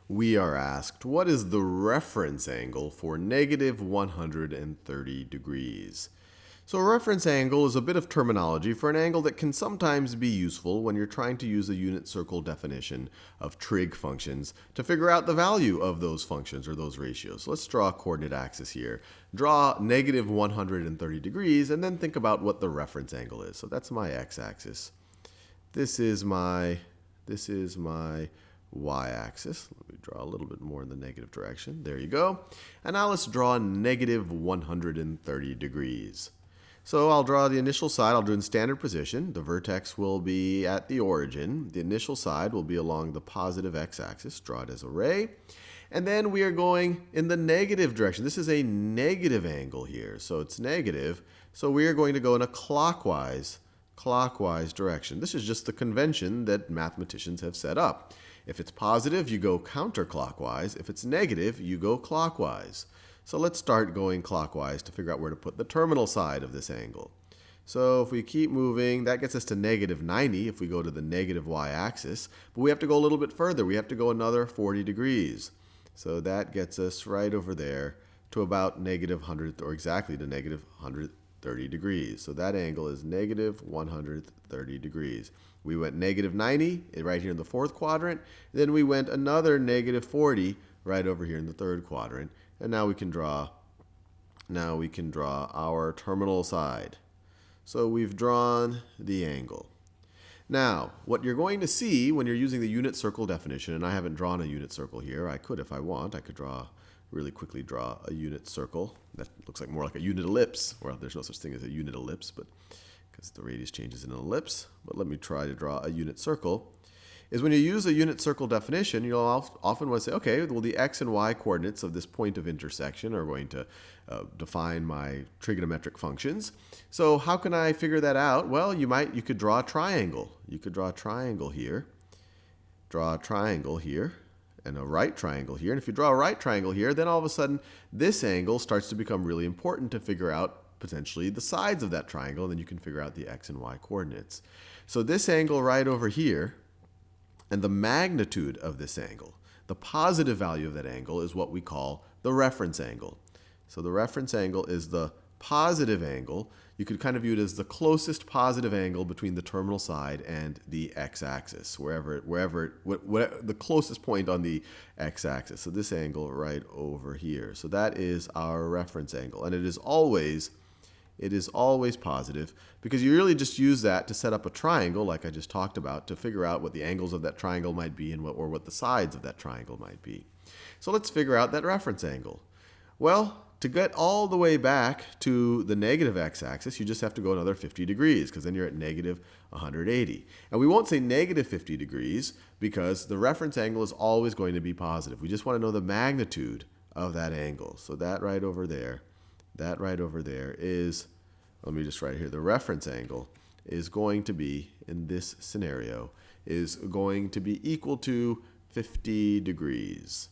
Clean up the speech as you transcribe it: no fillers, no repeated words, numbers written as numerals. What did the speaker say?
We are asked, what is the reference angle for negative 130 degrees? So a reference angle is a bit of terminology for an angle that can sometimes be useful when you're trying to use a unit circle definition of trig functions to figure out the value of those functions or those ratios. So let's draw a coordinate axis here. Draw negative 130 degrees and then think about what the reference angle is. So that's my x-axis. This is my y-axis. Let me draw a little bit more in the negative direction. There you go. And now let's draw negative 130 degrees. So I'll draw the initial side. I'll do it in standard position. The vertex will be at the origin. The initial side will be along the positive x-axis. Draw it as a ray. And then we are going in the negative direction. This is a negative angle here. So it's negative. So we are going to go in a clockwise direction. This is just the convention that mathematicians have set up. If it's positive, you go counterclockwise. If it's negative, you go clockwise. So let's start going clockwise to figure out where to put the terminal side of this angle. So if we keep moving, that gets us to negative 90 if we go to the negative y-axis. But we have to go a little bit further. We have to go another 40 degrees. So that gets us right over there to about negative 100, or exactly to negative 130 degrees. So that angle is negative 130 degrees. We went negative 90 right here in the fourth quadrant. Then we went another negative 40 right over here in the third quadrant. And now we can draw our terminal side. So we've drawn the angle. Now, what you're going to see when you're using the unit circle definition, and I haven't drawn a unit circle here. I could if I want. I could really quickly draw a unit circle. That looks like more like a unit ellipse. Well, there's no such thing as a unit ellipse, but because the radius changes in an ellipse. But let me try to draw a unit circle. Is when you use a unit circle definition, you'll often want to say, okay, well, the x and y coordinates of this point of intersection are going to define my trigonometric functions. So how can I figure that out? Well, you could draw a triangle. You could draw a triangle here, and a right triangle here. And if you draw a right triangle here, then all of a sudden, this angle starts to become really important to figure out potentially the sides of that triangle, and then you can figure out the x and y coordinates. So this angle right over here, and the magnitude of this angle, the positive value of that angle, is what we call the reference angle. So the reference angle is the positive angle. You could kind of view it as the closest positive angle between the terminal side and the x-axis, wherever the closest point on the x-axis. So this angle right over here. So that is our reference angle, and it is always positive, because you really just use that to set up a triangle, like I just talked about, to figure out what the angles of that triangle might be and what the sides of that triangle might be. So let's figure out that reference angle. Well, to get all the way back to the negative x-axis, you just have to go another 50 degrees, because then you're at negative 180. And we won't say negative 50 degrees, because the reference angle is always going to be positive. We just want to know the magnitude of that angle. So that right over there is, let me just write here, the reference angle is going to be, in this scenario, is going to be equal to 50 degrees.